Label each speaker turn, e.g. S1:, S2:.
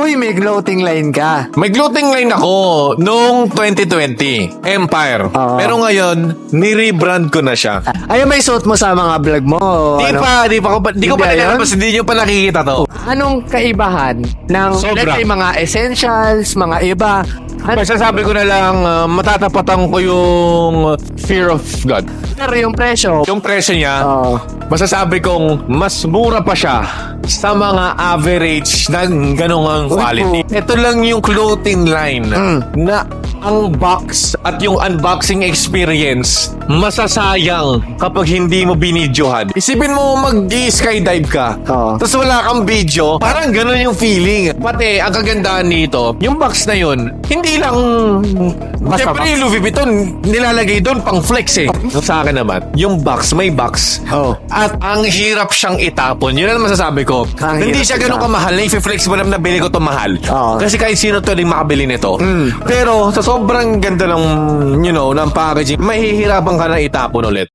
S1: Uy, may clothing line ka.
S2: May clothing line ako noong 2020, Empire.
S1: Oo.
S2: Pero ngayon, ni-rebrand ko na siya.
S1: Ayun, may suot mo sa mga vlog mo.
S2: Di ko pa
S1: Hindi
S2: nakalabas,
S1: ayun?
S2: hindi nyo pa nakikita to.
S1: Anong kaibahan ng,
S2: Sobra.
S1: let's say, mga essentials, mga iba?
S2: Masasabi ko na lang, matatapatan ko yung fear of God.
S1: Pero yung presyo.
S2: Yung presyo niya,
S1: Oo.
S2: masasabi kong mas mura pa siya sa mga average ng ganong quality. Ito lang yung clothing line na ang box at yung unboxing experience masasayang kapag hindi mo binidyohan. Isipin mo mag-skydive ka,
S1: Oo.
S2: tapos wala kang video, parang ganun yung feeling. Pati, ang kagandahan nito, yung box na yun, hindi lang...
S1: Basta
S2: Siyempre
S1: box.
S2: yung Louis Vuitton, nilalagay doon pang flex eh. Sa akin naman, yung box, may box.
S1: Oo.
S2: At ang hirap siyang itapon. Yun ang masasabi ko.
S1: Ang
S2: Hindi
S1: hirap
S2: siya ganun
S1: itapon.
S2: kamahal na i-flex mo lang na bili ko to mahal.
S1: Oo.
S2: Kasi kahit sino to makabili nito. Pero sa sobrang ganda ng, ng packaging, mahihirapan ka na itapon ulit.